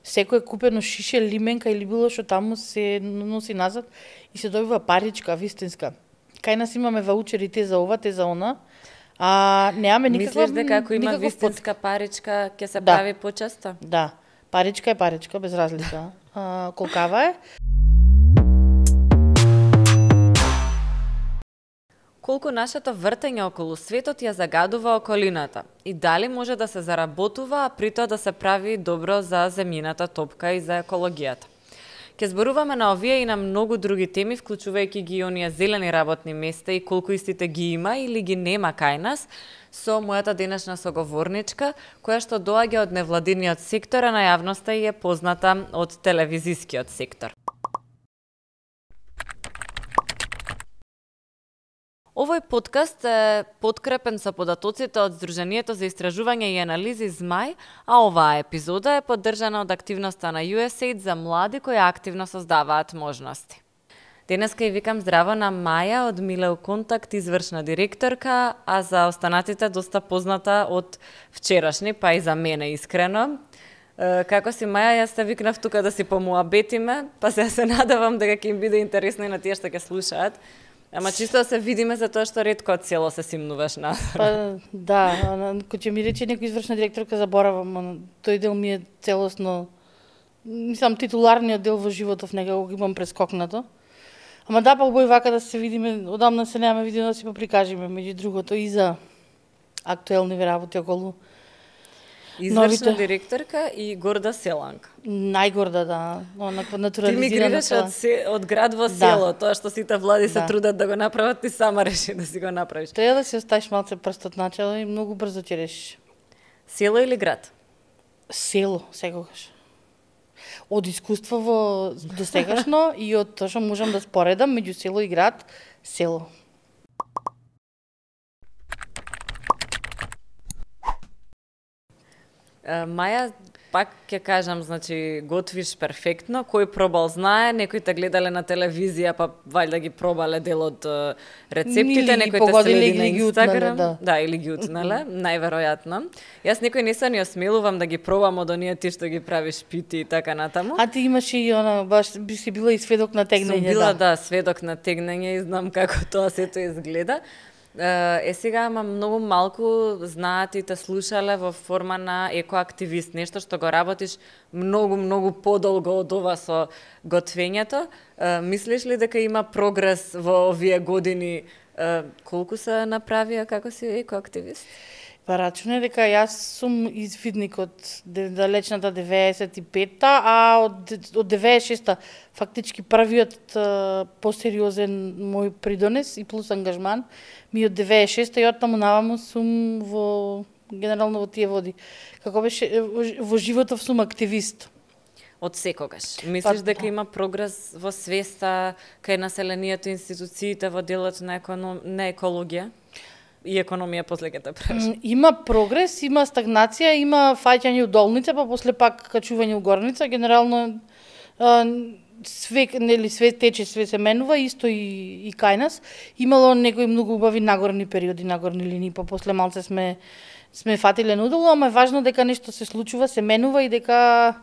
секое купено шише, лименка или било што таму се носи назад и се добива паричка вистинска. Кај нас имаме ваучери те за ова, те за она, а немаме никаква Мислиш дека ако има никаков вистинска паричка ќе се Да. прави почесто? Да, паричка е паричка, без разлика. Колкава е? Колку нашето вртење околу светот ја загадува околината и дали може да се заработува, а при тоа да се прави добро за земјината топка и за екологијата. Ке зборуваме на овие и на многу други теми, вклучувајќи ги оние зелени работни места и колку истите ги има или ги нема кај нас, со мојата денешна соговорничка, која што доаѓа од невладиниот сектор, а на јавноста и е позната од телевизискиот сектор. Овој подкаст е подкрепен со податоците од Сдруженијето за истражување и анализи ЗМАј, а оваа епизода е поддржана од активноста на USAID за млади кои активно создаваат можности. Денеска и викам здраво на Маја од Милеу Контакт, извршна директорка, а за останатите доста позната од вчерашни, па и за мене искрено. Како си, Маја, јас те викнав тука да си помуабетиме, па се надавам дека ќе им биде интересно и на тие што ќе слушаат. Ама чисто да се видиме за тоа што ретко од село се симнуваш на. Па да, кој ќе ми рече некој извршна директорка, заборавам, тој дел ми е целосно, мислам, титуларниот дел во животов некако го имам прескокнато. Ама да, па убаво вака да се видиме, одамна се немаме видено да си поприкажиме, меѓу другото и за актуелни работи околу Извршна новите. директорка и горда селанка. Најгорда, да, онаква Ти натурализирана мигрираш села. од град во село, тоа што сите влади се трудат да го направат, ти сама реши да си го направиш. Треба да си оставиш малце прстот начело и многу брзо ќе решиш. Село или град? Село, секогаш. Од искуство во досегашно и од тоа што можам да споредам меѓу село и град, село. Маја, пак ќе кажам, значи, готвиш перфектно, кој пробал знае, некои те гледале на телевизија, па вајда ги пробале дел од рецептите, Или некои те погодиле следи или на ги утнале, Инстаграм. да. Или ги утнале, најверојатно. Јас некој не се ни осмелувам да ги пробам од оние ти што ги правиш пити и така натаму. А ти имаш и она, баш би си била и сведок на тегнење, Сум била, да. сведок на тегнење и знам како тоа сето изгледа. Сега, ама многу малку знаат и те слушале во форма на екоактивист, нешто што го работиш многу подолго од ова со готвењето. Мислиш ли дека има прогрес во овие години? Колку се направија како си екоактивист? Па рачуне дека јас сум извидник од далечната 95-та, а од 96-та фактички првиот посериозен мој придонес и плюс ангажман ми од 96-та и оттаму наваму сум во генерално во тие води. Како беше во животов сум активист. Од секогаш. Мислиш дека да. има прогрес во свеста кај населението, институциите во делот на екологија? И економија после ќе те прашам. Има прогрес, има стагнација, има фаќање у долница, па после пак качување у горница. Генерално све тече, све се менува, исто и кај нас. Имало некои многу убави нагорни периоди, нагорни линии, па после малце сме фатиле надолу, ама е важно дека нешто се случува, се менува и дека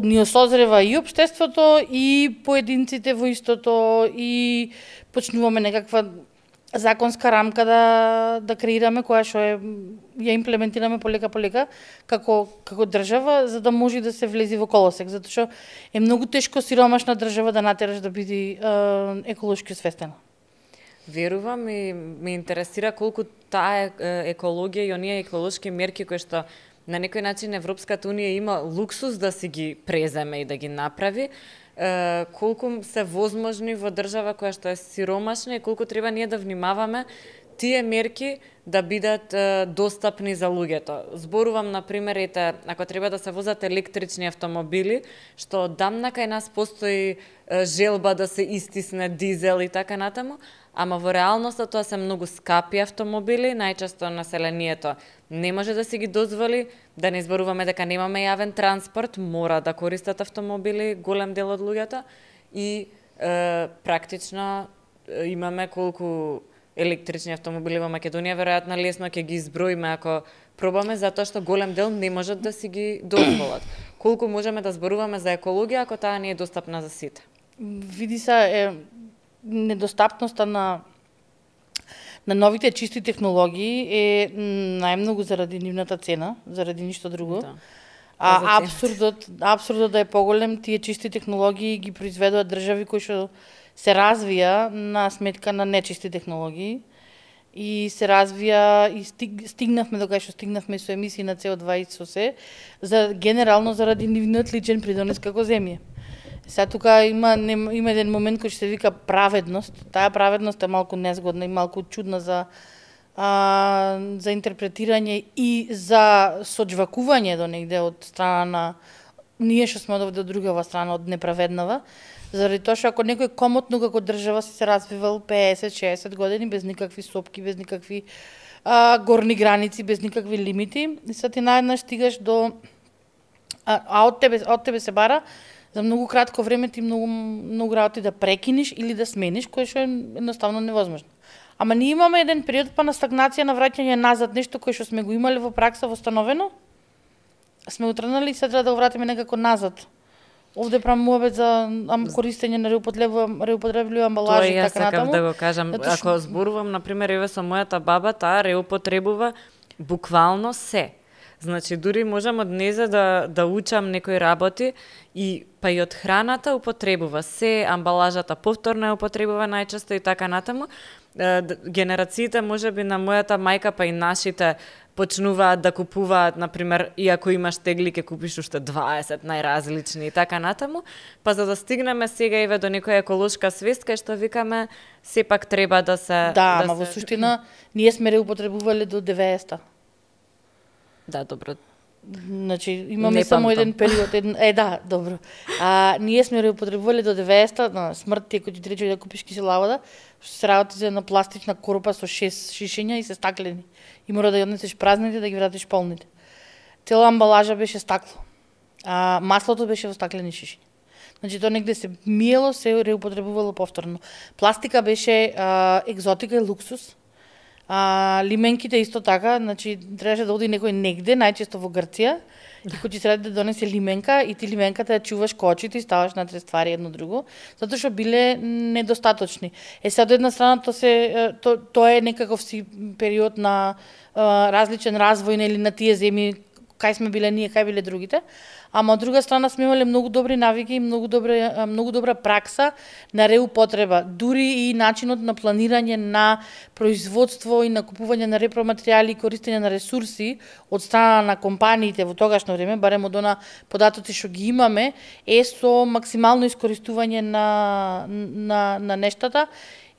ни осозрева и општеството, и поединците во истото, и почнуваме некаква законска рамка да креираме, која што ја имплементираме полека како држава, за да може да се влези во колосек, затоа што е многу тешко сиромашна држава да натераш да биде еколошки освестена. Верувам и ме интересира колку таа екологија и оние еколошки мерки кои што на некој начин Европската унија има луксус да си ги преземе и да ги направи, колку се возможни во држава која што е сиромашна и колку треба ние да внимаваме тие мерки да бидат достапни за луѓето. Зборувам, например, ако треба да се возат електрични автомобили, што одамна кај нас постои желба да се истисне дизел и така натаму, ама во реалноста тоа се многу скапи автомобили, најчесто населението не може да си ги дозволи, да не зборуваме дека немаме јавен транспорт, мора да користат автомобили голем дел од луѓето и практично имаме колку електрични автомобили во Македонија, веројатно лесно ќе ги изброиме ако пробаме, затоа што голем дел не можат да си ги дозволат. Колку можеме да зборуваме за екологија ако таа не е достапна за сите? Види се недостапноста на новите чисти технологии е најмногу заради нивната цена, заради ништо друго. Да. А абсурдот да е поголем, тие чисти технологии ги произведуваат држави кои што се развија на сметка на нечисти технологии и се развија и стигнавме до кај што стигнавме со емисии на CO2 и со се, генерално заради нивниот личен придонес како земја. Сега тука има еден момент кој што се вика праведност. Таа праведност е малку незгодна и малку чудна за интерпретирање и за соџвакување до негде од страна на ние што сме од другава страна, од неправеднава. Заради тоа што ако некој комотно како држава се развивал 50-60 години без никакви сопки, без никакви горни граници, без никакви лимити, и сега ти наеднаш стигаш до од тебе се бара за многу кратко време ти многу работи да прекиниш или да смениш, кое што е едноставно невозможно. Ама ние имаме еден период па на стагнација, на враќање назад, нешто кое што сме го имале во пракса востановено, сме утрнали и се треба да го вратиме некако назад. Овде правам муабет за користење на реупотребливи амбалажи и така натаму. Тоа јас сакав да го кажам. Ако зборувам, например, еве со мојата баба, таа реупотребува буквално се. Значи, дури можам од незе да учам некои работи и па и од храната употребува се, амбалажата повторно употребува најчесто и така натаму. Генерациите, можеби на мојата мајка, па и нашите, почнуваат да купуваат, например, иако имаш тегли, ке купиш уште 20 најразлични и така натаму, па за да стигнеме сега еве до некоја еколошка свест, кај што викаме, сепак треба да се... Да, ама во суштина, ние сме реупотребувале до 90-та. Да, добро. Значи, имаме само еден период, да, добро. Ние сме реупотребувале до 90-та, на смрт ти ако ти трече да купиш кисела вода, што се работи за една пластична коропа со 6 шишиња и се стаклени. И мора да ја однесеш празните да ги вратиш полните. Цела амбалажа беше стакло. Маслото беше во стаклени шишиња. Значи, тоа негде се миело, се реупотребувало повторно. Пластика беше екзотика и луксус. Лименките исто така, значи требаше да оди некој негде, најчесто во Грција, и кој ти треба да донесе лименка и ти лименката ја чуваш ко очите и ставаш на три ствари едно друго, затоа што биле недостаточни. Сега од една страна тоа е некаков си период на различен развој или на тие земји кај сме биле ние, кај биле другите. Ама од друга страна сме имале многу добри навики и многу добра пракса на реупотреба, дури и начинот на планирање на производство и на купување на репроматеријали и користење на ресурси од страна на компаниите во тогашно време, барем од она податоци што ги имаме, е со максимално искористување на нештата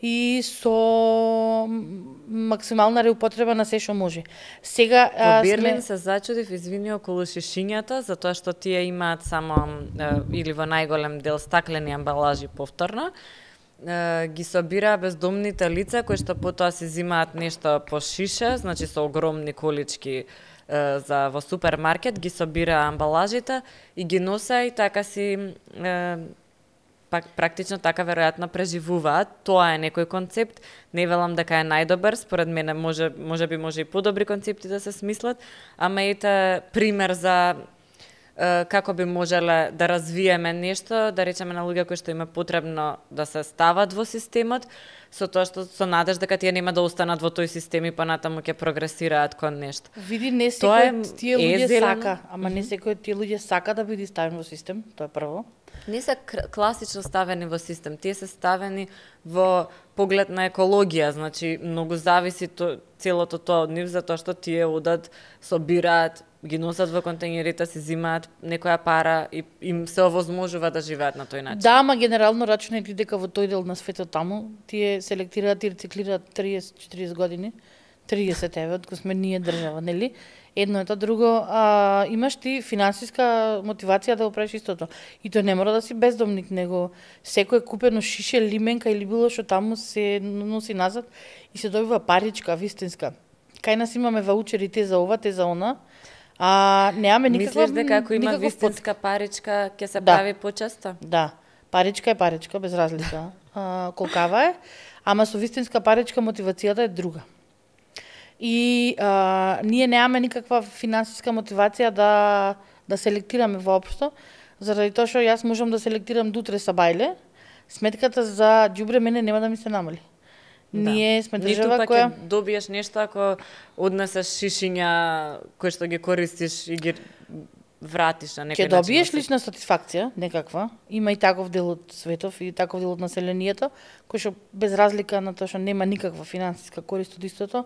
и со максимална реупотреба на се што може. Сега во Берлин се зачудив, извини, околу шишињата, затоа што тие имаат само или во најголем дел стаклени амбалажи повторно. Ги собираа бездомните лица кои што потоа си зимаат нешто по шише, значи со огромни колички во супермаркет, ги собираа амбалажите и ги носа и така си практично така веројатно преживуваат. Тоа е некој концепт, не велам дека е најдобар, според мене може и подобри концепти да се смислат, ама ете пример за како би можеле да развиеме нешто, да речеме на луѓе кои што им е потребно да се стават во системот, со тоа што со надеж дека тие нема да останат во тој систем и понатаму ќе прогресираат кон нешто. Види, не секој тие луѓе сака, ама не секој тие луѓе сака да биде ставен во систем, тоа е прво. Не се класично ставени во систем, тие се ставени во поглед на екологија, значи многу зависи целото тоа од нив, затоа што тие одат, собираат, ги носат во контејнерите, си зимаат некоја пара и им се овозможува да живеат на тој начин. Да, ама генерално рачунајќи дека во тој дел на светот таму, тие селектираат и рециклираат 30-40 години, 30 еве, од кога сме ние држава, нели? Едно е тоа, друго, имаш ти финансиска мотивација да го правиш истото. И тоа не мора да си бездомник, него секој купено шише, лименка или било што таму се носи назад и се добива паричка вистинска. Кај нас имаме ваучери те за ова, те за она. Немаме никаква... Мислиш дека ако има вистинска паричка, ќе се прави почесто? Да. Паричка е паричка, без разлика колкава е. ама со вистинска паричка мотивацијата е друга. И ние немаме никаква финансиска мотивација да селектираме воопшто, заради тоа што јас можам да селектирам дутре са бајле, сметката за ѓубре мене нема да ми се намали. Да. Ние сме држава која... Ниту пак добиеш нешто ако однесеш шишиња кои што ги користиш и ги вратиш на некој начин. Ќе добиеш лична сатисфакција, некаква. Има и таков дел од светов и таков дел од населението, кој што без разлика на тоа што нема никаква финансиска корист од истото,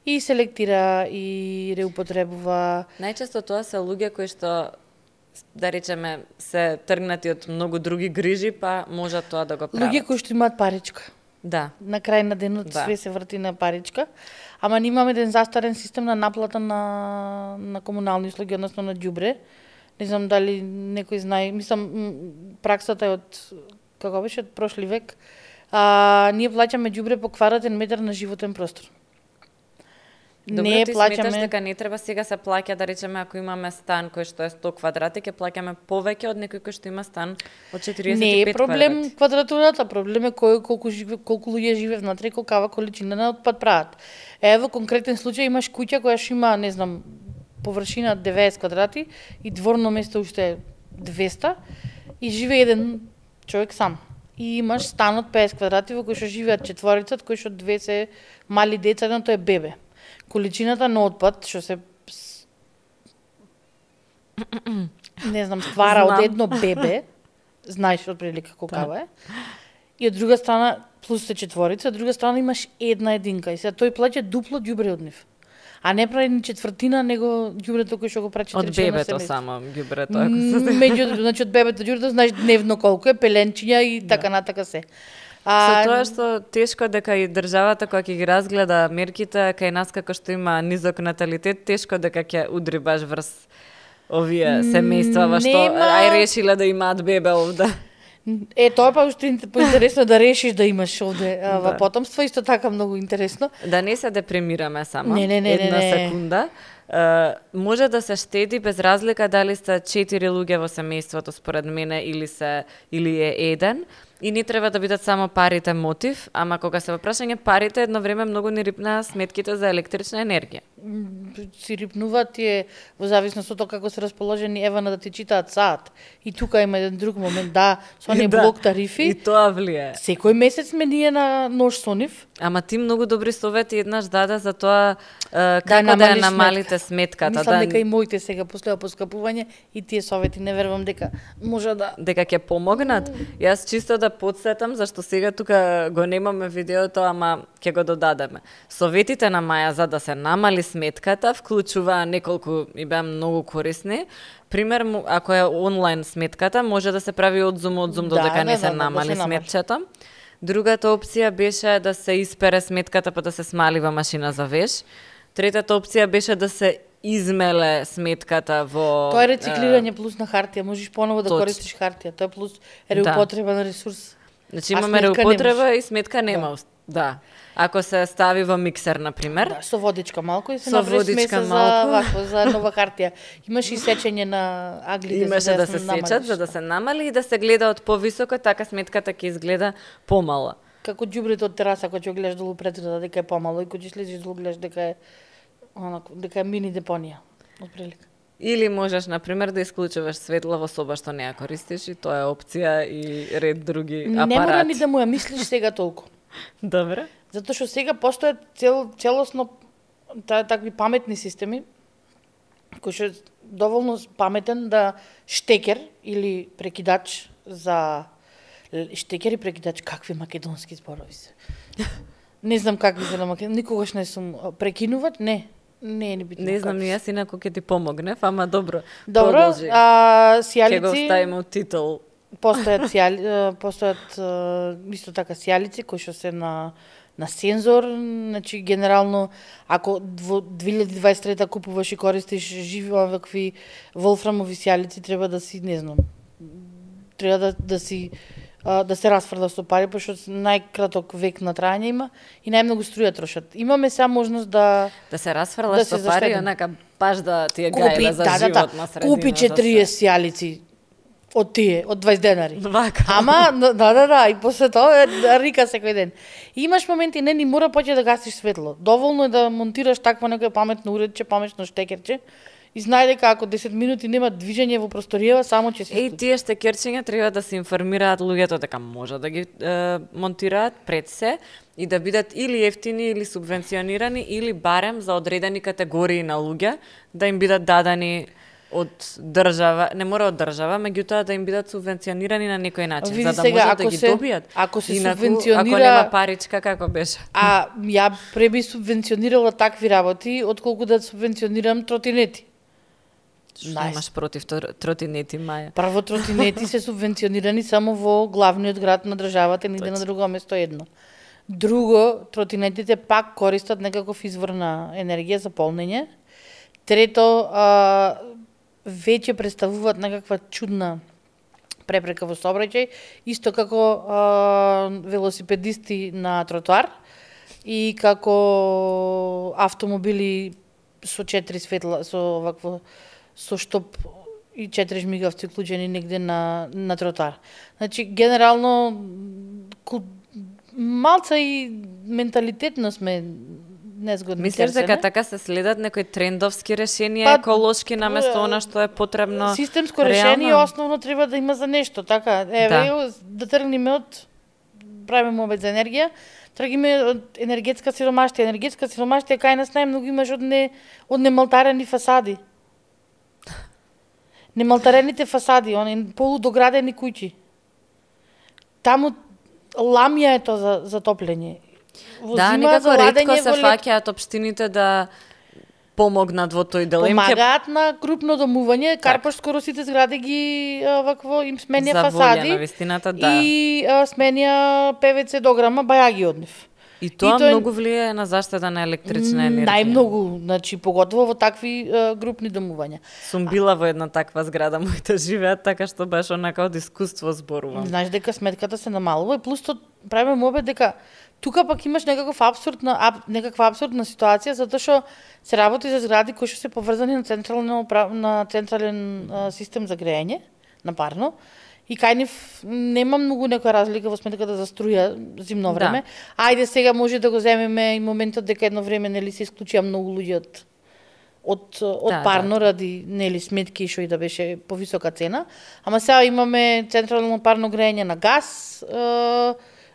и селектира и реупотребува. Најчесто тоа се луѓе кои што, да речеме, се тргнати од многу други грижи, па можат тоа да го прават. Луѓе кои што имаат паричка. Да. На крај на денот све се врти на паричка, ама ние имаме еден застарен систем на наплата на комунални услуги, односно на ѓубре. Не знам дали некој знае, мислам праксата е од како беше од прошли век. Ние плаќаме ѓубре по квадратен метар на животен простор. Добро, не ти плаќаме... сметаш дека не треба сега се плаќа, да речеме, ако имаме стан кој што е 100 квадрати, ќе плаќаме повеќе од некој кој што има стан од 45 квадрати. Не е проблем квадратурата, проблем е колку луѓе живе внатре и колкава количина на отпад прават. Ево конкретен случај имаш куќа која што има, не знам, површина 90 квадрати и дворно место уште 200 и живее еден човек сам. И имаш стан од 50 квадрати во кој што живеат четворица, од кои што две се мали деца, едното е бебе. Количината на отпад што се не знам ствара од едно бебе, знаеш отприлика колкава е. И од друга страна плюс се четворица, од друга страна имаш една единка и сега тој плаќа дупло ѓубре од нив. А не прави ни четвртина, него ѓубрето кој што го прави 4 од бебето само ѓубрето, ако се меѓу, значи од бебето ѓубрето знаеш дневно колку е, пеленчиња и така натака се. Со тоа што тешко дека и државата кога ќе ги разгледа мерките кај нас како што има низок наталитет, тешко дека ќе удри баш врз овие семејства во што решиле да имаат бебе овде. Тоа па уште поинтересно да решиш да имаш овде во потомство, исто така многу интересно. Да не се депремираме само. Не. Една секунда. Може да се штеди без разлика дали сте 4 луѓе во семејството според мене или е еден. И не треба да бидат само парите мотив, ама кога се во прашање парите, едно време многу ни рипнаа сметките за електрична енергија. Си рипнуваат тие во зависност од тоа како се расположени, Евана да ти читаат саат. И тука има еден друг момент, со оние блок тарифи. И тоа влие. Секој месец сме ние на нож со нив. Ама ти многу добри совети еднаш даде за тоа како да намалите сметката. Мислам дека и моите сега после поскапување и тие совети не верувам дека може да дека ќе помогнат. Јас чисто да подсетам зашто сега тука го немаме видеото, ама ќе го додадеме. Советите на Маја за да се намали сметката вклучува неколку и беа многу корисни. Пример, ако е онлайн сметката, може да се прави од Zoom додека не се намали сметчето. Другата опција беше да се испере сметката па да се смали во машина за веш. Третата опција беше да се измеле сметката во... Тоа е рециклирање плюс на хартија, можеш поново да користиш хартија, тоа е плюс реупотреба на ресурс. Значи имаме реупотреба и сметка нема. Да. Ако се стави во миксер, например. Да, со водичка малку и се направи смеса за нова хартија. Имаш и сечење на аглите. Имаше да се сечат за да се намали и да се гледа од повисоко, така сметката ќе изгледа помала. Како ѓубрето од тераса, кога ќе гледаш долу пред дека е помало и кога ќе слезиш долу гледаш дека е мини депонија. Отприлика. Или можеш, например, да исклучуваш светло во соба што не ја користиш и тоа е опција и ред други апарати. Не мора ни да му ја мислиш сега толку. Добре. Затоа што сега постојат целосно такви паметни системи кои што доволно паметен да штекер или прекидач за штекер и прекидач, какви македонски зборови се. Не знам какви се на македонски, никогаш не сум прекинувач, не е ни битно. Не знам ни јас инаку ќе ти помогнев, ама добро. Сијалици. Ќе го ставиме од титул. Постојат исто така сијалици кои што се на сензор, значи генерално ако во 2023 купуваш и користиш живи овакви волфрамови сијалици, треба да си, не знам, треба да си да се расфрла со пари, пошто најкраток век на трајање има и најмногу струја трошат. Имаме сега можност да се расфрлаш со пари, онака баш да ти е гајла за живот на средина. Купи 40 сијалици, од тие, од 20 денари. Вака. Ама, да, и после тоа рика секој ден. И имаш моменти, не ни мора поќе да гасиш светло. Доволно е да монтираш такво некој паметно уредче, паметно штекерче, и знае дека ако 10 минути нема движење во просторијава, само ќе се И тие штекерчиња треба да се информираат луѓето дека може да ги монтираат пред се и да бидат или ефтини или субвенционирани или барем за одредени категории на луѓе да им бидат дадени од држава, не мора од држава, меѓутоа да им бидат субвенционирани на некој начин, Види за да сега, можат да ги добијат. Ако се Инаку, субвенционира, ако нема паричка, како беше? А ја преби субвенционирала такви работи, отколку да субвенционирам тротинети. Што имаш против тротинети, Маја? Прво, тротинети се субвенционирани само во главниот град на државата, нигде на друго место едно. Друго, тротинетите пак користат некаков извор на енергија за полнење. Трето, веќе представуваат некаква чудна препрека во сообраќај, исто како велосипедисти на тротоар и како автомобили со 4 светла, со вакво со штоп и 4 жмигавци уклучени негде на тротоар. Значи, генерално малца и менталитетно сме незгодни. Мислиш дека така се следат некои трендовски решенија еколошки наместо она што е потребно? Системско решение основно треба да има за нешто, така. Еве, да тргнеме од правиме обед за енергија, тргиме од енергетска сиромаштија. Енергетска сиромаштија кај нас најмногу имаш од немалтарени фасади. Немалтарените фасади, они полудоградени куќи. Таму ламја е тоа за топлење. Да, некако ретко се фаќаат општините да помогнат во тој дел. Помагаат на крупно домување, Карпаш скоро сите згради ги вакво им сменја фасади. На вистината, да. И сменја ПВЦ дограма, баја ги од нив. И тоа многу влијае на заштита на електрична енергија. Најмногу, значи поготово во такви групни домувања. Сум била во една таква зграда, моите живеат така што баш онака од искуство зборувам. Знаеш дека сметката се намалува и плюс тоа правиме мобет дека тука пак имаш некаква апсурдна ситуација затоа што се работи за згради кои што се поврзани на централен систем за грејење, на парно. И кај нив нема многу некоја разлика во сметката за струја зимно време. Да. Ајде сега може да го земеме и моментот дека едно време нели се исклучија многу луѓе од парно ради нели сметки што и да беше повисока цена. Ама сега имаме централно парно грејење на газ,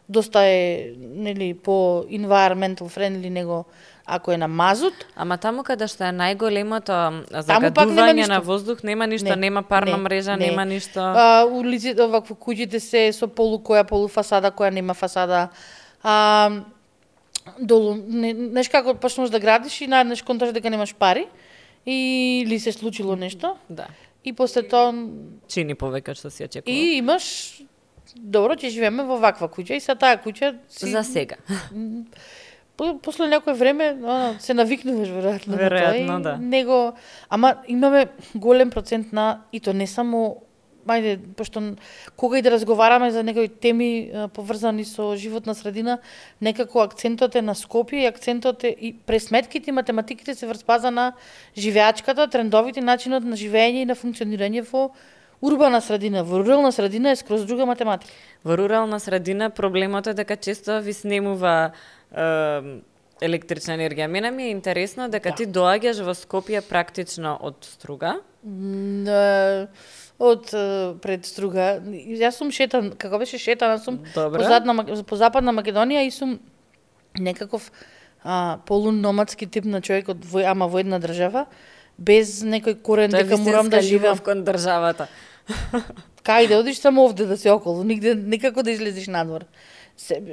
доста е нели по environmental friendly него ако е на мазут. Ама таму каде што е најголемото загадување на воздух, нема ништо, нема парна мрежа, нема ништо. Улиците, вакво куќите се со полуфасада, која нема фасада. Долу, знаеш како почнуваш да градиш и наеднаш конташ дека немаш пари или се случило нешто. Да. И после тоа чини повеќе што си очекува. И имаш добро, ќе живееме во ваква куќа и са таа куќа за сега. После некој време се навикнуваш веројатно на тоа. Да. Него, ама имаме голем процент на и то не само пошто кога и да разговараме за некои теми поврзани со животна средина, некако акцентот е на Скопје и акцентот е и пресметките и математиките се врз база на живеачката, трендовите, начинот на живење и на функционирање во урбана средина. Во рурална средина е скроз друга математика. Во рурална средина проблемот е дека често ви снемува електрична енергија. Мене ми е интересно дека ти доаѓаш во Скопје практично од Струга. Од пред Струга. Јас сум како беше шетана сум по Западна Македонија и сум некаков полуномадски тип на човек ама во една држава, без некој корен дека морам да живеам кон државата. Кај да одиш само овде да се околу, нигде никако да излезеш надвор.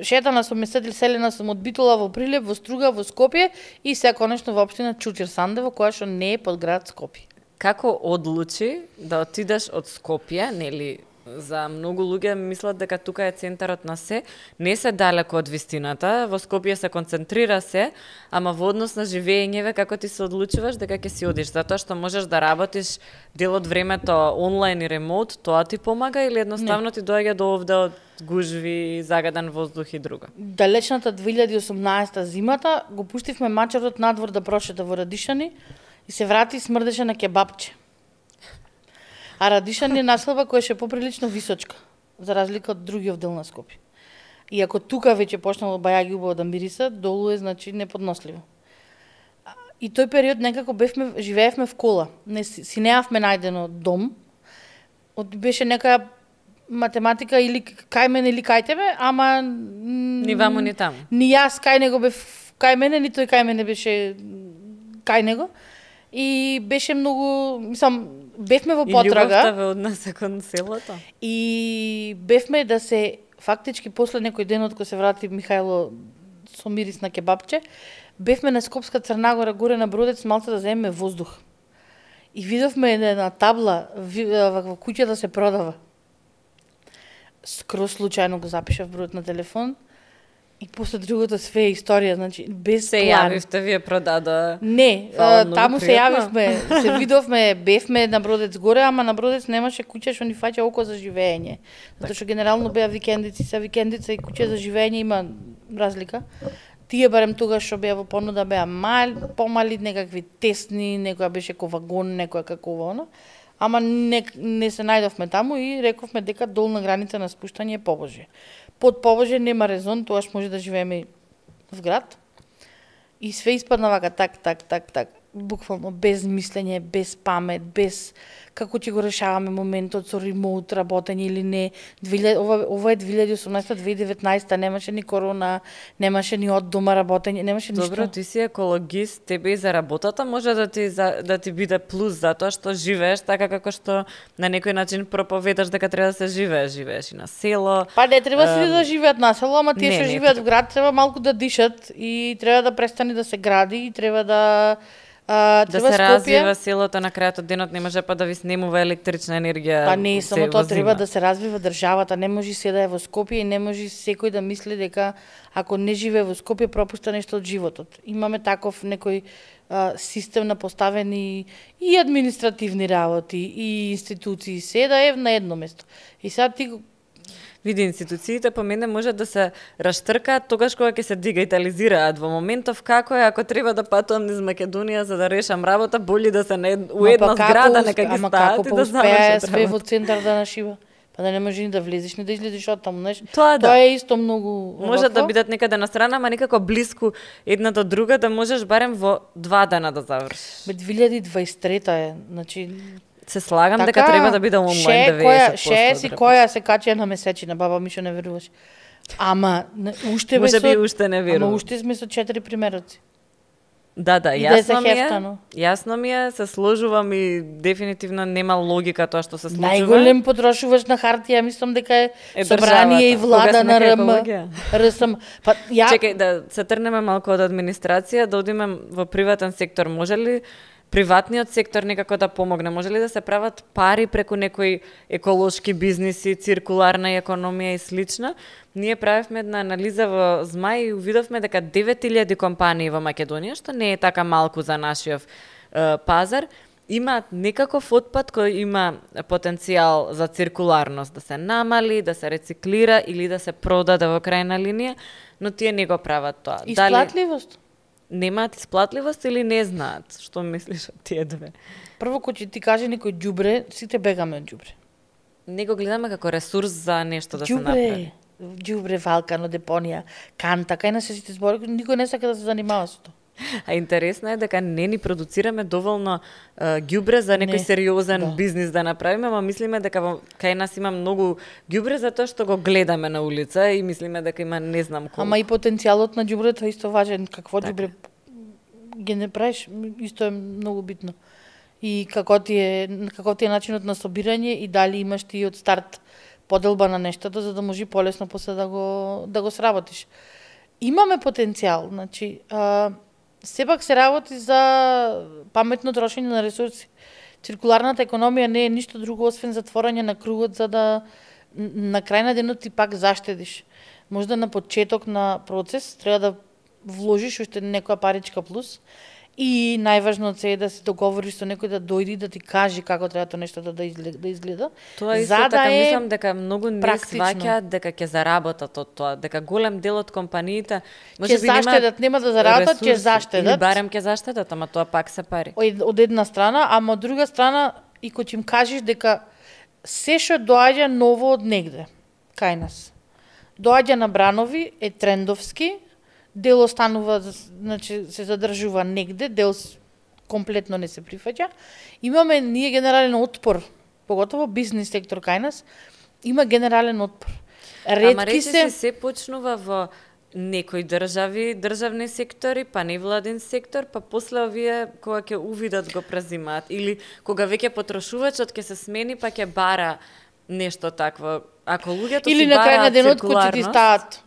Шетана сум селена сум од Битола во Прилеп, во Струга, во Скопје и сега конечно во општина Чучир Сандево, која што не е под град Скопје. Како одлучи да отидеш од Скопје, нели, за многу луѓе мислат дека тука е центарот на се, не се далеко од вистината, во Скопје се концентрира се, ама во однос на живеењеве како ти се одлучуваш дека ќе си одиш, затоа што можеш да работиш дел од времето онлайн и ремоут, тоа ти помага или едноставно ти доаѓа до овде од гужви, загаден воздух и друго? Далечната 2018 зимата го пуштивме мачерот надвор да прошета во Радишани и се врати и смрдеше на кебапче. А Радишан е населба која ше поприлично височка, за разлика од другиот дел на Скопје. И ако тука веќе почнало бајаги убаво да мириса, долу е значи неподносливо. И тој период некако живеевме в кола. Не си неавме најдено дом. Беше нека математика или кај мене или кај тебе, ама ни ваму ни таму. Ни јас кај него бев кај мене, ни тој кај мене беше кај него. И беше многу, мислам, бевме во потрага. И љубовта ве однесе кон селото. И бевме да се фактички после некој ден од кога се врати Михајло со мирис на кебапче, бевме на Скопска Црнагора горе на Бродец малце да земеме воздух. И видовме една табла во куќа да се продава. Скроз случајно го запишав бројот на телефон и после другото све е историја, значи без се план. Јавивте вие продада. Не, таму се јавивме, се видовме, бевме на Бродец горе, ама на Бродец немаше куќа што ни фаќа око за живење. Затоа што генерално беа викендици, се викендица и куќа за живење има разлика. Тие барем тогаш што беа во понуда беа помали, некакви тесни, некоја беше ко вагон, некоја како оно. Ама не се најдовме таму и рековме дека долна граница на спуштање е побожие. Под побожие нема резон, тоаш може да живееме в град. И све испадна вака так, буквално без мислење, без памет, без како ќе го решаваме моментот со ремоут работење или не. Ова е 2018-2019, немаше ни корона, немаше ни од дома работење, немаше ништо. Добро, ти си екологист, тебе и за работата може да ти биде плюс затоа што живееш така како што на некој начин проповедаш дека треба да се живееш и на село. Па не треба си да живеат на село, ама тие што живеат в град треба малку да дишат и треба да престане да се гради и треба да да се развива селото, на крајот од денот не може па да ви снемува електрична енергија. Па не, само тоа треба да се развива државата, не може се да е во Скопје и не може секој да мисли дека ако не живее во Скопје пропушта нешто од животот. Имаме таков некој систем на поставени и административни работи и институции, се да е на едно место. И сега ти види, институциите по мене може да се раштркаат тогаш кога ќе се дигитализираат. Во моментов како е, ако треба да патувам низ Македонија за да решам работа, боли да се у една зграда нека ги стаат и да завршат све во центар да нашива. Па да не може ни да влезеш, ни да излезеш од таму, знаеш. Тоа е исто многу може да бидат некаде на страна, ама некако блиску една до друга да можеш барем во 2 дена да завршиш. 2023 е, значи се слагам така, дека треба да биде онлайн 90%. Ше која се качи на месечина, баба Мишо не веруваш. Ама уште може би уште не верувам. Ама уште сме со 4 примероци. Да, јасно ми е, се сложувам и дефинитивно нема логика тоа што се случува. Најголем потрошуваш на хартија, мислам дека е собрание и влада на РСМ. Па чекај да се трнеме малку од администрација, да одиме во приватен сектор. Може ли приватниот сектор некако да помогне? Може ли да се прават пари преку некои еколошки бизниси, циркуларна економија и слична? Ние правевме една анализа во Змај и увидовме дека 9000 компании во Македонија, што не е така малку за нашиот пазар, имаат некаков отпад кој има потенцијал за циркуларност, да се намали, да се рециклира или да се продаде во крајна линија, но тие не го прават тоа. Исплатливост? Немаат исплатливост или не знаат? Што мислиш од тие две? Прво, кој ќе ти каже некој ѓубре, сите бегаме од ѓубре. Не го гледаме како ресурс за нешто да се направи. Ѓубре, валкано, депонија, канта, кај нас се сите збори, никој не сака да се занимава со тоа. А интересно е дека не ни продуцираме доволно ѓубре за некој сериозен бизнис да направиме, ама мислиме дека кај нас има многу ѓубре затоа што го гледаме на улица и мислиме дека има не знам колку. Ама и потенцијалот на ѓубрето е исто важен. Какво ѓубре ги не правиш, исто е многу битно. И како ти е начинот на собирање и дали имаш ти од старт поделба на нештото за да може полесно после да го сработиш. Имаме потенцијал, значи сепак се работи за паметно трошење на ресурси. Циркуларната економија не е ништо друго освен затворање на кругот за да на крај на денот ти пак заштедиш. Можда на почеток на процес треба да вложиш уште некоја паричка плюс и најважното е да се договориш со некој да дојде да ти каже како треба тоа нештото да изгледа. Тоа исто така мислам дека многу не сваќаат дека ќе заработат од тоа, дека голем дел од компаниите може би нема да заработат, ќе заштедат. Или барем ќе заштедат, ама тоа пак се пари. Од една страна, ама од друга страна и кој ќе им кажеш дека се што доаѓа ново од негде кај нас, доаѓа на бранови, е трендовски, дел останува, значи се задржува негде, дел комплетно не се прифаќа. Имаме ние генерален отпор, поготово бизнес сектор кај нас, има генерален отпор. Ама речи се почнува во некои држави, државни сектори, па невладин сектор, па после овие кога ќе увидат го презимаат или кога веќе потрошувачот ќе се смени па ќе бара нешто такво. Ако луѓето или си на крај на бараат денот кој ќе ти циркуларност, стаат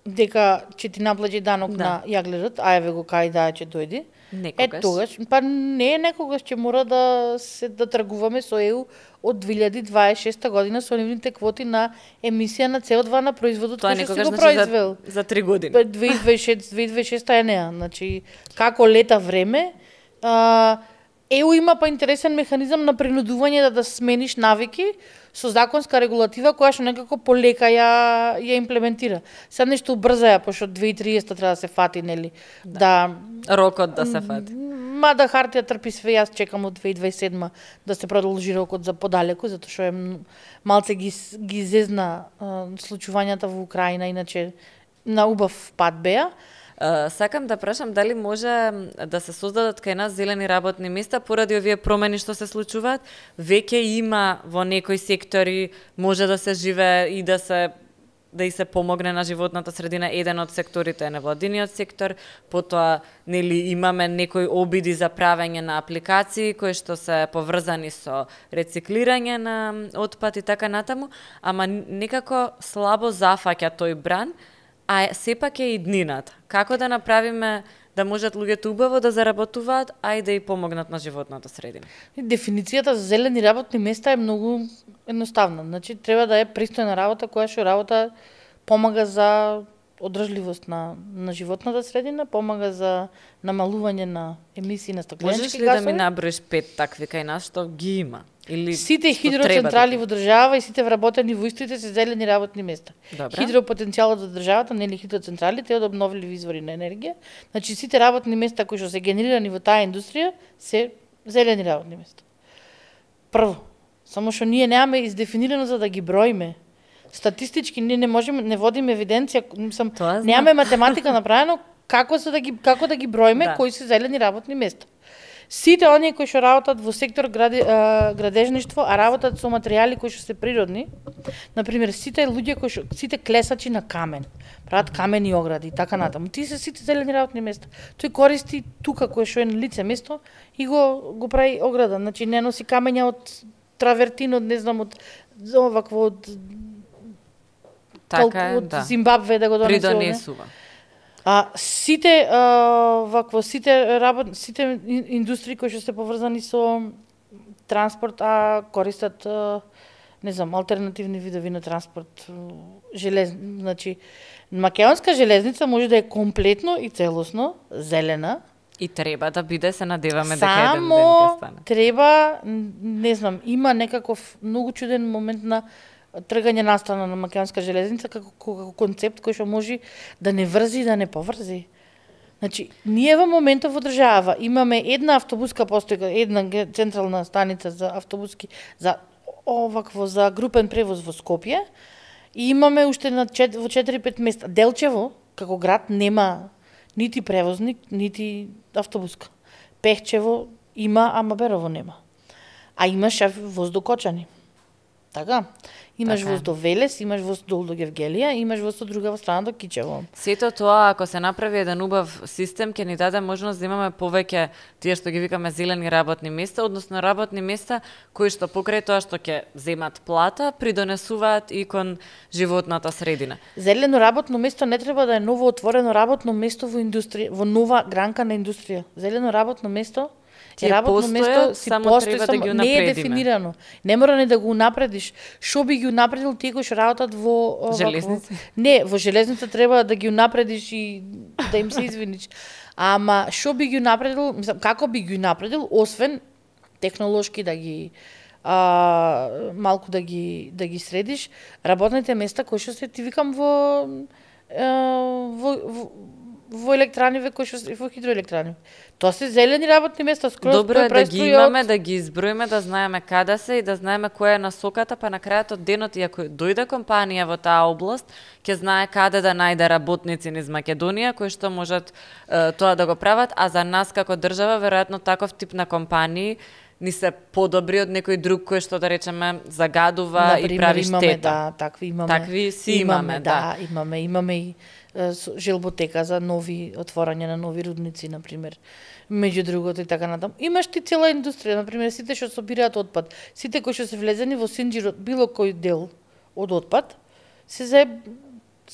дека ќе ти наплаќи данок на јаглерот, а еве го кај да ќе дојди. некогаш. Тогаш, па не некогаш ќе мора да да тргуваме со ЕУ од 2026 година со нивните квоти на емисија на CO2 на производот Тоа кој што си некогаш го значи произвел. за 3 години. 2026 е неа, значи како лета време, ЕУ има па интересен механизам на принудување да смениш навики со законска регулатива која што некако полека ја имплементира. Сега нешто убрзаја, пошто 2030 треба да се фати, нели? Да Рокот да се фати. Мада хартија трпи све, јас чекам од 2027 да се продолжи рокот за подалеку, затоа што е малце ги зезна случувањата во Украина, иначе на убав пат беа. Сакам да прашам дали може да се создадат кај нас зелени работни места поради овие промени што се случуваат. Веќе има во некои сектори, може да се живее и да и се помогне на животната средина. Еден од секторите е невладиниот сектор, потоа нели имаме некои обиди за правење на апликации кои што се поврзани со рециклирање на отпад и така натаму, ама некако слабо зафаќа тој бран, а сепак е иднината. Како да направиме да можат луѓето убаво да заработуваат, а и да и помогнат на животната средина? Дефиницијата за зелени работни места е многу едноставна. Значи, треба да е пристојна работа, која што работа помага за одржливост на животната средина, помага за намалување на емисии на стакленички гасови. Можеш ли гасови. да ми наброиш 5 такви кај нас што ги има? Или сите хидроцентрали во држава и сите вработени во истите се зелени работни места. Добре. Хидропотенцијалот за државата, нели хидроцентралите од обновливи извори на енергија. Значи сите работни места кои што се генерирани во таа индустрија се зелени работни места. Прво, само што ние немаме издефинирано за да ги броиме. Статистички ние не можеме, не водиме евиденција, немаме математика направено како да ги броиме кои се зелени работни места. Сите оние кои што работат во сектор градежништво, а работат со материјали кои што се природни, например, сите луѓе сите клесачи на камен, прават камени огради и така натаму. Тие се сите зелени работни места. Тој користи тука кој што е на лице место и го прави ограда. Значи не носи камења од травертин, од не знам од овакво од Зимбабве да го донесува. Сите индустрии кои што се поврзани со транспорт, користат не знам, алтернативни видови на транспорт, значи македонска железница може да е комплетно и целосно зелена. И треба да биде, се надеваме дека еден ден ќе стане. Треба, не знам, има некаков многу чуден момент на тргање настрана на македонска железница како концепт кој што може да не врзи, да не поврзи. Значи, ние во моментот во држава имаме една автобуска постојка, една централна станица за автобуски, за групен превоз во Скопје и имаме уште во 4-5 места. Делчево, како град, нема нити превозник, нити автобуска. Пехчево има, ама Берово нема. А имаш воз до Кочани. Така? Имаш воз до Велес, имаш воз до Гевгелија, имаш воз од друга страна до Кичево. Сето тоа, ако се направи еден убав систем, ќе ни даде можност да имаме повеќе тие што ги викаме зелени работни места, односно работни места кои што покрај тоа што ќе земат плата, придонесуваат и кон животната средина. Зелено работно место не треба да е ново отворено работно место во индустрија, во нова гранка на индустрија. Зелено работно место работно место си постои, да ги не е дефинирано. Не мора не да го унапредиш. Шо би ги унапредил тие кои што работат во железница? Не, во железница треба да ги унапредиш и да им се извиниш. Ама шо би ги унапредил, мислам, како би ги унапредил, освен технолошки да ги малку да ги средиш, работните места кои што се ти викам во електраниве кои што се во хидроелектраниве. Тоа се зелени работни места, скроз Добро е да ги престои имаме, да ги изброиме, да знаеме каде се и да знаеме која е насоката, па на крајот од денот, и ако дојде компанија во таа област, ќе знае каде да најде работници низ Македонија кои што можат тоа да го прават, а за нас како држава веројатно таков тип на компании ни се подобри од некој друг кој што да речеме загадува и прави штета. Имаме, да, такви имаме. Такви си имаме, да. Имаме и желботека за нови отворање на нови рудници, на пример. Меѓу другото и така натаму. Имаш ти цела индустрија, на пример, сите што собираат отпад, сите кои што се влезени во Синџир од било кој дел од отпад, се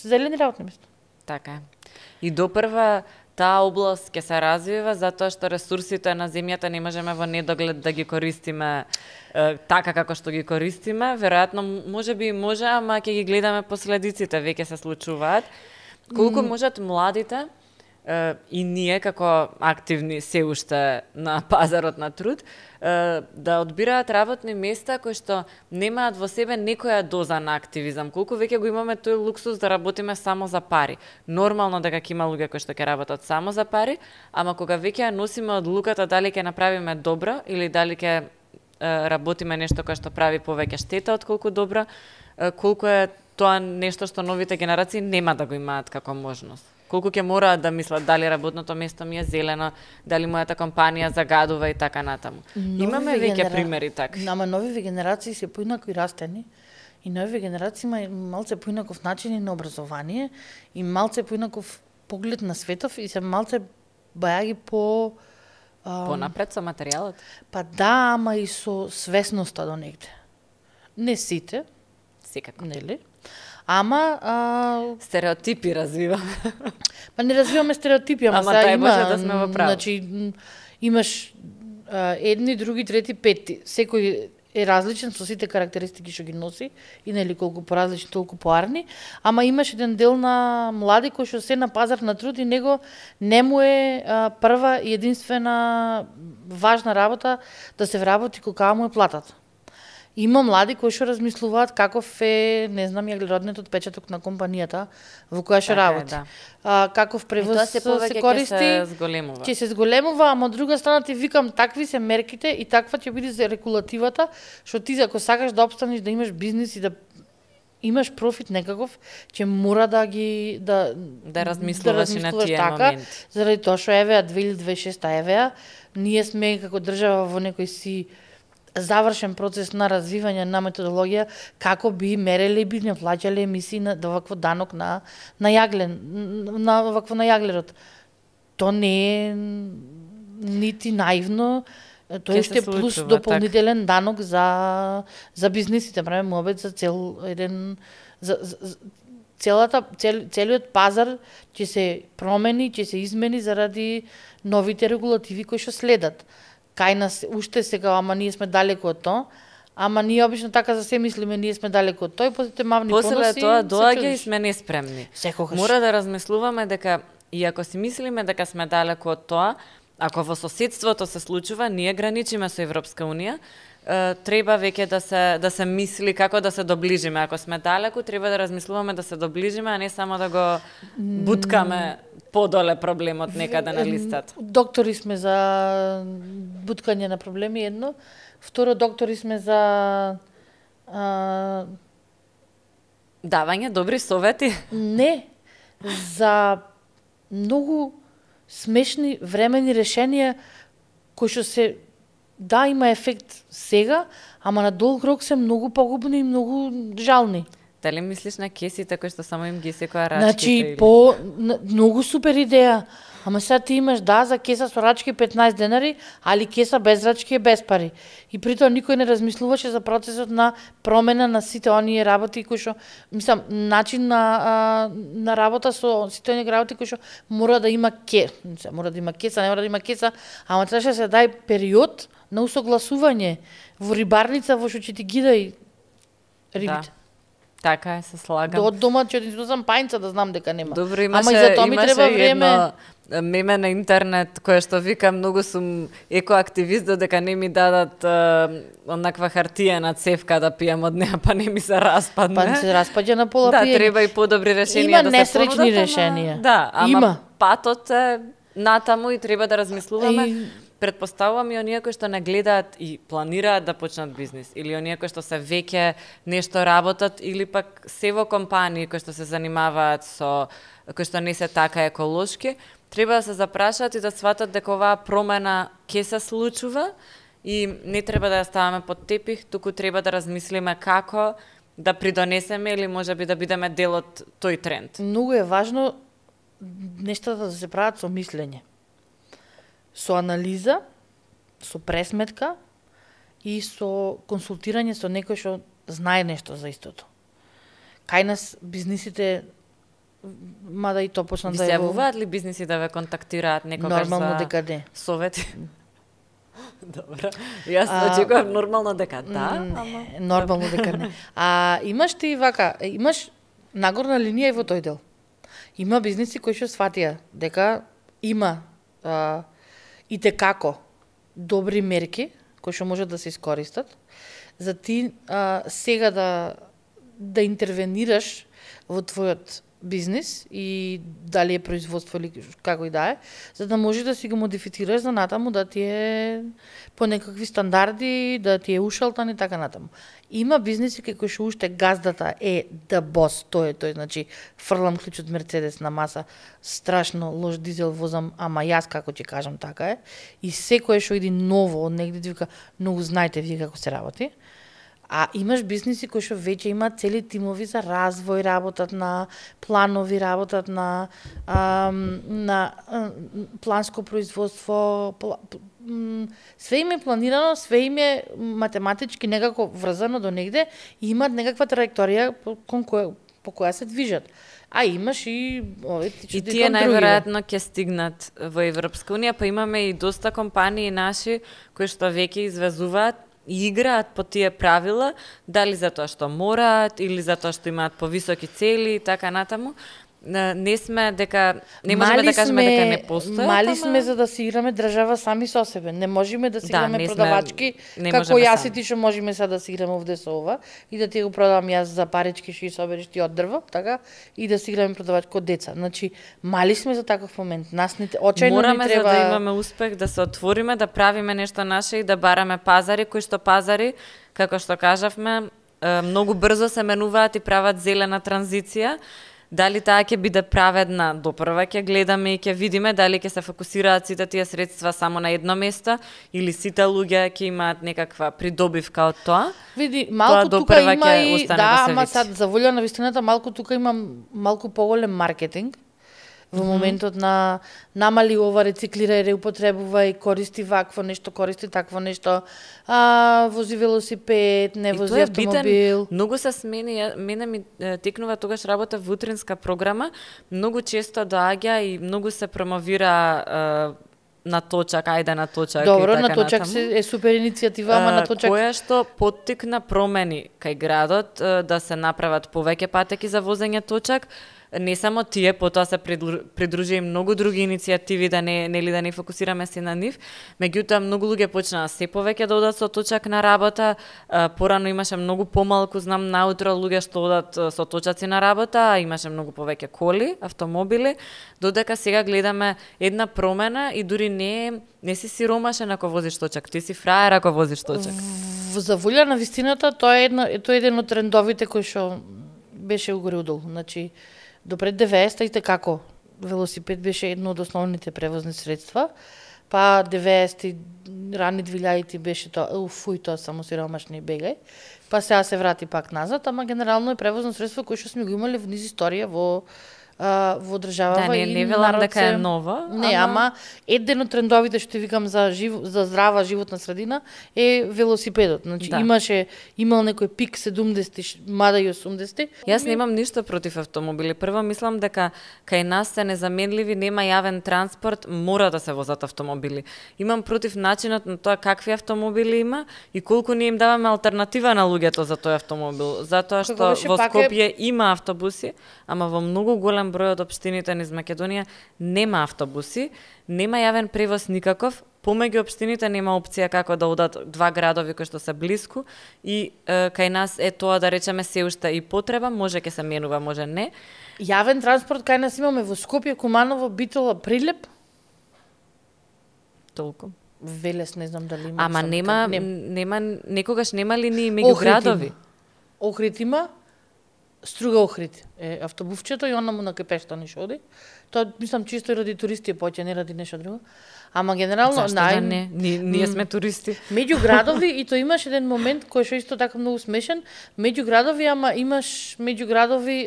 зелени работни места. Така е. И допрва таа област ќе се развива затоа што ресурсите на земјата не можеме во недоглед да ги користиме така како што ги користиме. Веројатно можеби може, ама ќе ги гледаме последиците, веќе се случуваат. Колку можат младите и ние како активни се уште на пазарот на труд да одбираат работни места кои што немаат во себе некоја доза на активизам. Колку веќе го имаме тој луксус да работиме само за пари. Нормално дека ќе има луѓе кои што ќе работат само за пари, ама кога веќе ја носиме одлуката дали ќе направиме добро или дали ќе работиме нешто кое што прави повеќе штета отколку добро, колку е тоа нешто што новите генерации нема да го имаат како можност. Колку ќе мораат да мислат дали работното место ми е зелено, дали мојата компанија загадува и така натаму. Имаме веќе примери такви. Ама новите генерации се поинако и растени и новите генерации има малце поинаков начин на образование и малце поинаков поглед на светов и се малце бајаги по понапред со материјалот. Па да, ама и со свесноста до негде. Не сите, секако, нели? Ама стереотипи развиваме. Па не развиваме стереотипи, ама сега има да сме во право. Значи имаш едни, други, трети, пети. Секој е различен со сите карактеристики што ги носи и нели колку поразлични, толку поарни, ама имаш еден дел на млади кои што се на пазар на труд и него не му е прва и единствена важна работа да се вработи колку му е платата. Има млади кои што размислуваат каков е, не знам, јаглеродниот отпечаток на компанијата во која што работи. Да. Каков превоз се користи, ќе се зголемува, ама од друга страна ти викам, такви се мерките и таква ќе биде за регулативата, што ти ако сакаш да опстанеш, да имаш бизнис и да имаш профит некаков, ќе мора да ги да размислуваш на тие така, моменти. Заради тоа што евеа 2026 евеа, ние сме како држава во некој си завршен процес на развивање на методологија како би мереле и би не плаќале емисии на вакво данок на јаглен, на вакво на јаглерод. То не е нити наивно, тој ще плюс дополнителен данок за бизнисите, правиме обед за цел еден целиот пазар ќе се промени, ќе се измени заради новите регулативи кои што следат. Кај нас уште сега, ама ние сме далеко од тоа, ама ние обично така за се мислиме, ние сме далеко од тоа и после мавни поноси. После тоа доаѓа и сме неспремни. Секогаш. Мора да размислуваме дека и ако си мислиме дека сме далеко од тоа, ако во соседството се случува, ние граничиме со Европска унија, треба веќе да се мисли како да се доближиме. Ако сме далеку, треба да размислуваме да се доближиме, а не само да го буткаме подоле проблемот некаде на листата. Доктори сме за буткање на проблеми едно, второ доктори сме за давање добри совети. Не, за многу смешни времени решенија кои што се да има ефект сега, ама на долг рок се многу погубни и многу жални. Дали мислиш на кесите кои што само им ги секоја рачките? Значи, многу супер идеја. Ама сега ти имаш за кеса со рачки 15 денари, али кеса без рачки е без пари. И при тоа никој не размислуваше за процесот на промена на сите оние работи кои што, мислам, начин на работа со сите оние работи кои што мора да има мора да има кеса, не мора да има кеса, ама требаше да се дај период на усогласување во рибарница во што ќе ти ги дај рибите. Да. Така е, се слагам. Од дома ќе ти дозам пајнца да знам дека нема. Добро, ама и за тоа ми треба време. Меме на интернет кое што вика многу сум екоактивист додека не ми дадат онаква хартиена цевка да пијам од неа, па не ми се распадне. Па се распаѓа на пола да, пиење. Да, треба и подобри решенија има да се понудат. Има несреќни решенија. Да, ама има. патот е натаму и треба да размислуваме. Предпоставувам и оние кои што не гледаат и планираат да почнат бизнис, или оние кои што се веќе нешто работат, или пак се во компании кои што се занимаваат со, кои што не се така еколошки, треба да се запрашаат и да сватат дека оваа промена ќе се случува и не треба да ја ставаме под тепих, туку треба да размислиме како да придонесеме или можеби да бидеме дел од тој тренд. Многу е важно нештата да се прават со мислење. Со анализа, со пресметка и со консултирање со некој што знае нешто за истото. Кај нас бизнисите, мада и то почнат да се јавуваат ли бизниси да ве контактираат некогаш нормално за дека не. Совети? Добро. Јас очекувам нормално дека да, ама нормално дека не. Имаш ти вака, имаш нагорна линија и во тој дел. Има бизниси кои што сватија дека има и текако добри мерки кои што можат да се искористат за ти сега да интервенираш во твојот бизнис и дали е производство или како и да е, за да можеш да си го модифицираш за натаму да ти е по некакви стандарди, да ти е ушалтан и така натаму. Има бизниси кои што уште газдата е да бос, тој, значи фрлам клучот Мерцедес на маса, страшно лош дизел возам, ама јас како ќе кажам така е, и секое што иде ново од негде ти вика, многу знаете вие како се работи. А имаш бизниси кои што веќе имаат цели тимови за развој, работат на планови, работат на планско производство, све им е планирано, све им е математички некако врзано до негде и имаат некаква траекторија по која се движат. А имаш и и тие најверојатно ќе стигнат во Европска унија, па имаме и доста компании наши кои што веќе извезуваат и играат по тие правила, дали затоа што мораат или затоа што имаат повисоки цели и така натаму. Не сме дека не можеме да кажеме дека не постои. Мали сме за да си играме држава сами со себе. Не можеме да си играме продавачки како јас и ти што можеме сега да си играме овде со ова и да ти го продавам јас за парички што собереш ти од дрво, така и да си играме продавачки од деца. Значи мали сме за таков момент. Нас не очајно мораме ни треба за да имаме успех да се отвориме, да правиме нешто наше и да бараме пазари кои што пазари, како што кажавме, многу брзо се менуваат и прават зелена транзиција. Дали таа ќе биде праведна, допрва ќе гледаме и ќе видиме дали ќе се фокусираат сите тие средства само на едно место или сите луѓе ќе имаат некаква придобивка од тоа. Види, малку тука има и ама сад за волја на вистината малку тука има малку поголем маркетинг. Во моментот на намали ова, рециклира и реупотребува и користи вакво нешто, користи такво нешто, вози велосипед, не вози автомобил. Многу се смени, мене ми текнува тогаш работа во утринска програма, многу често доаѓа и многу се промовира на точак, ајде на точак. Добро, и така на точак е супер иницијатива, ама на точак која што поттикна промени кај градот да се направат повеќе патеки за возење точак. Не само тие, потоа се придружи и многу други иницијативи, да не фокусираме се на нив. Меѓутоа, многу луѓе почнаа се повеќе да одат со точак на работа. Порано имаше многу помалку, знам, наутро луѓе што одат со точаци на работа, а имаше многу повеќе коли, автомобили, додека сега гледаме една промена и дури не си сиромашен ако возиш точак, ти си фраер ако возиш точак. За волја на вистината, тоа е еден од трендовите кој што беше угоре удол. Значи, до пред 90-те како велосипед беше едно од основните превозни средства, па 90-ти, рани 2000-ти беше тоа, тоа само сиромашни бегај, па сега се врати пак назад, ама генерално е превозно средство кое што сме го имали во низ историја во државава и не велам дека е нова. Не, ама еден од трендовите што ти викам за здрава животна средина е велосипедот. Значи имал некој пик 70-ти, мада и 80-ти. Јас немам ништо против автомобили. Прво мислам дека кај нас се незаменливи, нема јавен транспорт, мора да се возат автомобили. Имам против начинот на тоа какви автомобили има и колку ние им даваме алтернатива на луѓето за тој автомобил. Затоа што во Скопје има автобуси, ама во многу голем број од општините низ Македонија нема автобуси, нема јавен превоз никаков, помеѓу општините нема опција како да одат два градови кои што се блиску и кај нас е тоа да речеме се уште и потреба, може ќе се менува, може не. Јавен транспорт кај нас имаме во Скопје, Куманово, Битола, Прилеп. Толку. Велес не знам дали има. Ама нема некогаш нема ли ни меѓу градови? Охрид има. Струга Охрид е автобусчето и она му на Кепешта не оди. Тоа мислам чисто и ради туристи поќе, не ради нешто друго. Ама генерално зашто да не? Ние сме туристи. Меѓу градови и тоа имаш еден момент кој што исто така многу смешен, меѓу градови, ама имаш меѓу градови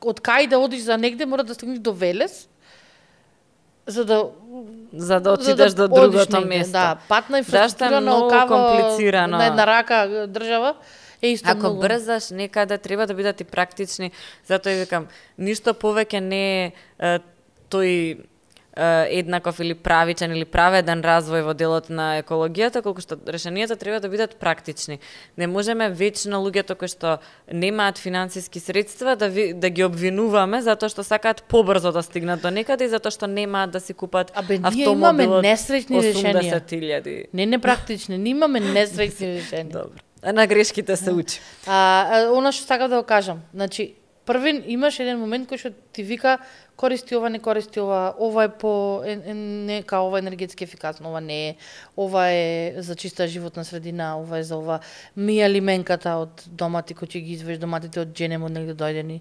од кај да одиш за негде мора да стигнеш до Велес за да отидеш до другото место. Да, патна инфраструктура на комплицирано. На една рака држава. Ако брзаш некаде треба да бидат и практични, затоа викам, ништо повеќе не е тој еднаков или правичен или праведен развој во делот на екологијата, колку што решенијата треба да бидат практични. Не можеме вечно луѓето кои што немаат финансиски средства да ги обвинуваме затоа што сакаат побрзо да стигнат до некаде и затоа што немаат да си купат автомобил од 80.000. Не непрактични, ние имаме несреќни решенија. Добро. На грешките се учи. Она што сакам да го кажам, значи првин имаш еден момент кој што ти вика користи ова, не користи ова, ова е по не као ова енергетски ефикасно, ова не е, ова е за чиста животна средина, ова е за ова мија лименката од домати кој ќе ги извеш доматите од дженемо негде дојдени,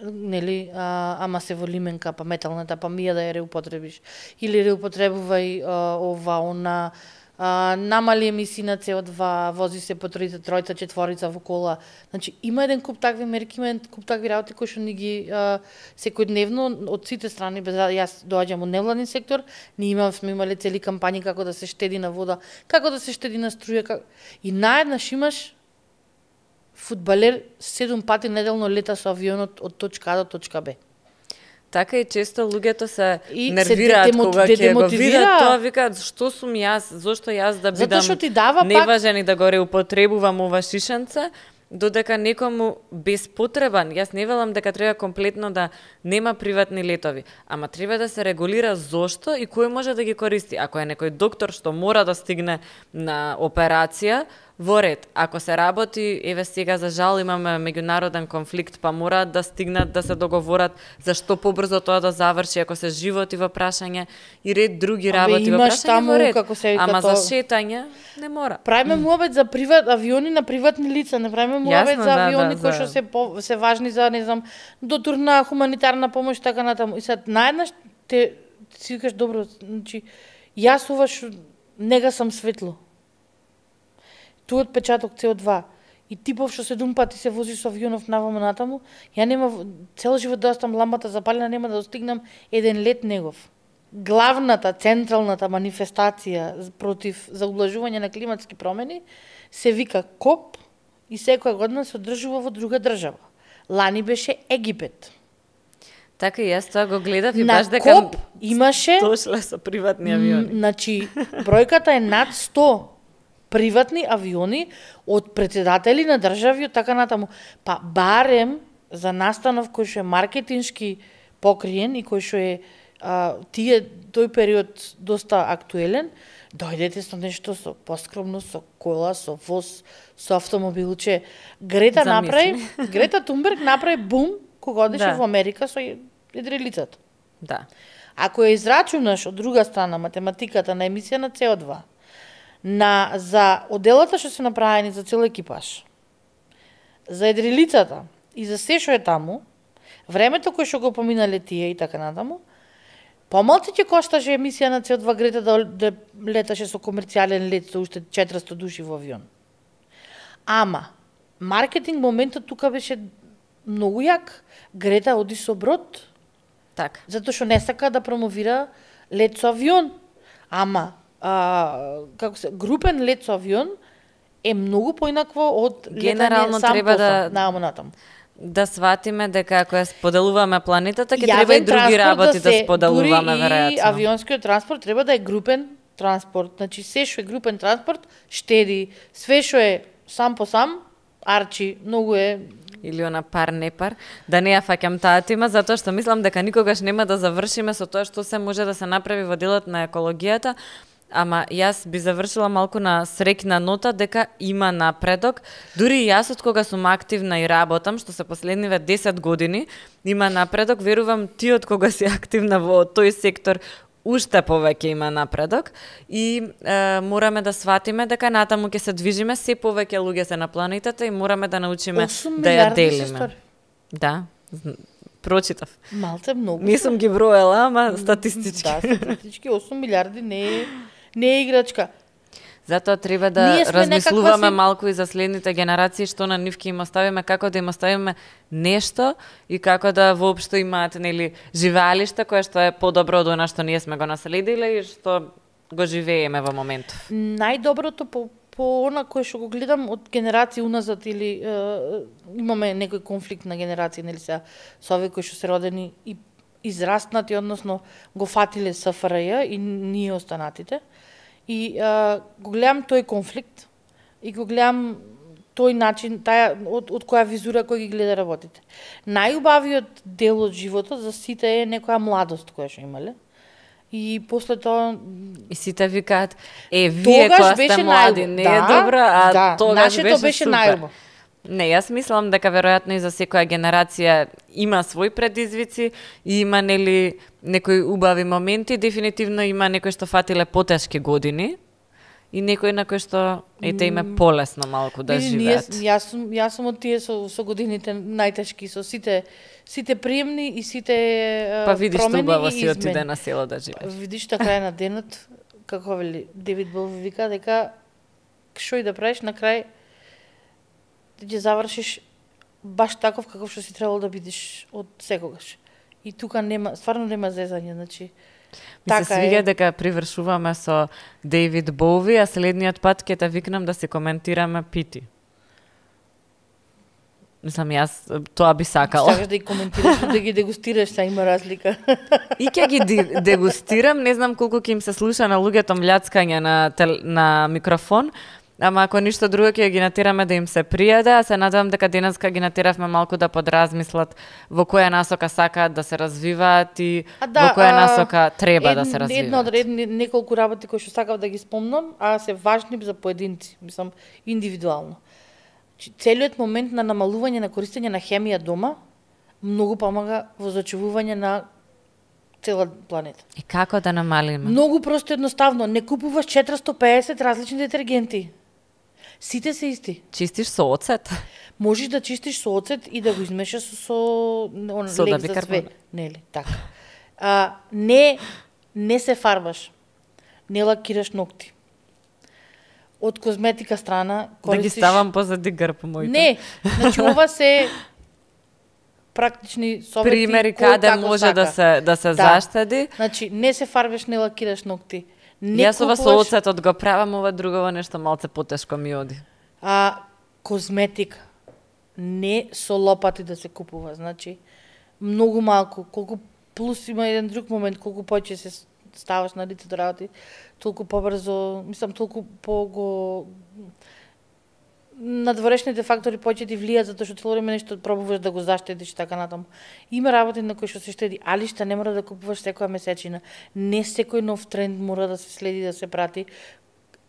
нели, ама се во лименка, па металната, па мија да ја реупотребиш или реупотребувај ова, она, намали емисии на CO2, вози се по тројца, четворица во кола. Значи, има еден куп такви мерки, има еден куп такви работи кои што ни ги секојдневно од сите страни, без јас доаѓам од невладен сектор, сме имали цели кампањи како да се штеди на вода, како да се штеди на струја, и наеднаш имаш фудбалер 7 пати неделно лета со авионот од точка А до точка Б. Така и често луѓето се нервираат кога ќе го видат тоа, викаат што сум јас, зошто јас да бидам неважен и да го реупотребувам ова шишенце, додека некому безпотребан, јас не велам дека треба комплетно да нема приватни летови, ама треба да се регулира зошто и кој може да ги користи. Ако е некој доктор што мора да стигне на операција, во ред. Ако се работи, еве сега за жал имаме меѓународен конфликт, па мораат да стигнат да се договорат за што побрзо тоа да заврши, ако се животи во прашање и ред други работи во прашање, во ред. Ама за шетање не мора. Правиме муабет за авиони на приватни лица, не правиме муабет за авиони кои што се важни за, не знам, дотурна хуманитарна помош, така натаму. И сад наеднаш си викаш добро, значи јас ова што нега сам светло. Тој отпечаток CO2 и типов што 7 пати се вози со авионов наваму натаму, ја нема цел живот да оставам лампата запалена, нема да достигнам еден лет негов. Главната, централната манифестација против за ублажување на климатски промени се вика КОП и секоја година се одржува во друга држава. Лани беше Египет. Така и јас тоа го гледав и баш дека КОП имаше дошле со приватни авиони. Значи, бројката е над 100 приватни авиони од председатели на држави од така натаму. Па барем за настанов кој што е маркетиншки покриен и кој што е тој период доста актуелен, дојдете со нешто со поскромно, со кола, со воз, со автомобилче. Грета Тунберг направи бум кога одеше во Америка со едрилицата. Да. Ако ја израчунаш од друга страна математиката на емисија на CO2, за оделата што се направени за цел екипаж, за едрилицата и за се што е таму, времето кој што го поминале тие и така натаму, помалку ќе кошташе емисија на CO2 Грета да леташе со комерцијален лет со уште 400 души во авион. Ама, маркетинг моментот тука беше многу јак. Грета оди со брод. Так. Затоа што не сака да промовира лет со авион. Ама, групен лет со авион е многу поинакво од генерално треба да сватиме дека ако ја споделуваме планетата, ќе треба и други работи да споделуваме веројатно. И авионскиот транспорт треба да е групен транспорт. Значи се што е групен транспорт штеди, све што е сам по сам арчи, многу е или она пар не пар, да не ја фаќам таа тема, затоа што мислам дека никогаш нема да завршиме со тоа што се може да се направи во делот на екологијата, Ама јас би завршила малку на среќна нота дека има напредок. Дури и јас од кога сум активна и работам, што се последниве 10 години, има напредок. Верувам ти од кога си активна во тој сектор, уште повеќе има напредок и мораме да сватиме дека натаму ќе се движиме, се повеќе луѓе се на планетата и мораме да научиме да ја делиме. Да, прочитав. Малце многу. Не сум ги броела, ама статистички. Да, статистички 8 милиарди не е играчка. Затоа треба да размислуваме малку и за следните генерации, што на нив ќе им оставиме, како да им оставиме нешто и како да воопшто имаат, нели, живеалиште кое што е подобро од она што ние сме го наследиле и што го живееме во моментов. Најдоброто по она кое што го гледам од генерации уназад или имаме некој конфликт на генерации, нели се со овие кои што се родени и израснати, односно го фатиле СФРЈ и ние останатите. И го гледам тој конфликт и го гледам тој начин, од која визура кој ги гледа работите. Најубавиот дел од животот за сите е некоја младост која што имале. И после тоа и сите викаат, вие кога сте млади, не е добро, а тогаш беше супер. Најубаво. Не, јас мислам дека веројатно и за секоја генерација има своји предизвици и има некои убави моменти, дефинитивно има некои што фатиле потешки години и некои на кои што им е полесно малку да живеат. Јас сум од тие со годините најтешки, со сите приемни и сите па видиш што убаво си отиде на село да живееш. Видиш на крај на денот, како вели Девид Бол вика дека што и да правиш на крај да ќе завршиш баш таков каков што си требало да бидеш од секогаш. И тука стварно нема зезање, значи така се свиѓа дека привршуваме со Дейвид Боуи, а следниот пат ќе те викнам да се коментираме Пити. Мислам, јас тоа би сакала. Сакаш да ги коментираш, да ги дегустираш, са има разлика. И ќе ги дегустирам, не знам колку ќе им се слуша на луѓето мљацкање на микрофон, ама ако ништо друго ќе ги натераме да им се пријаде, а се надевам дека денеска ги натеравме малку да подразмислат во која насока сакаат да се развиваат и во која насока треба да се развиваат. Едно од неколку работи кои што сакав да ги спомнам, а се важни за поединци, мислам индивидуално. Целиот момент на намалување на користење на хемија дома многу помага во зачувување на цела планета. И како да намалиме? Многу просто едноставно, не купуваш 450 различни детергенти. Сите се исти. Чистиш со оцет? Можеш да чистиш со оцет и да го измешаш со лек за све. Нели, така. Не се фарбаш. Не лакираш ногти. Од козметика страна користиш... Да ги ставам позади грб моите. Не, значи ова се практични совети примери каде може да се заштеди. Значи не се фарбаш, не лакираш ногти. Јас ова со оцетот го правам, ова другово нешто малце потешко ми оди. Козметика не со лопати да се купува, значи многу малку, колку плюс има еден друг момент, колку повеќе се ставаш на лицето работи, толку побрзо, мислам толку пого надворешните фактори повеќе ти влијаат затоа што цело време нешто пробуваш да го заштедиш така натаму. Има работи на кои што се штеди, али што не мора да купуваш секоја месечина. Не секој нов тренд мора да се следи, да се прати.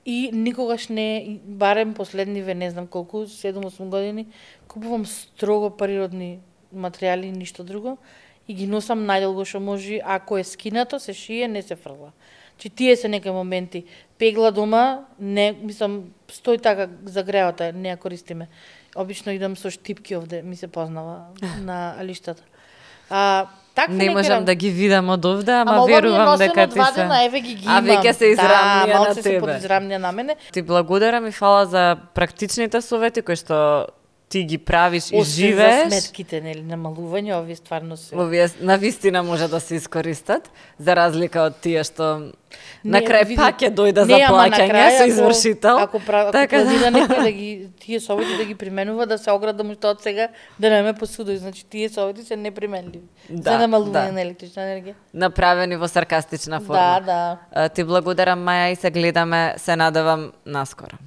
И никогаш не, барем последниве, не знам колку, 7-8 години, купувам строго природни материјали и ништо друго. И ги носам најдолго што може, ако е скинато, се шие, не се фрла. Че тие се некои моменти. Пегла дома, не, мислам, стои така за грејата, не ја користиме. Обично идам со штипки овде, ми се познава на алиштата. Не можам да ги видам од овде, ама верувам дека ти се... Еве ги имам. веќе се израмнија на тебе. Се подизрамнија на мене. Ти благодарам и фала за практичните совети кои што ти ги правиш и живееш. За сметките, нели, намалување, овие стварно се... Овие навистина може да се искористат, за разлика од тие што на крај пак ќе дојде за плаќање со извршител. Ако планира некој да ги тие совети да ги применува, да се оградам уште од сега да не ме посудои, значи тие совети се неприменливи за намалување на електрична енергија. Направени во саркастична форма. Да. Ти благодарам, Маја, и се гледаме, се надевам наскоро.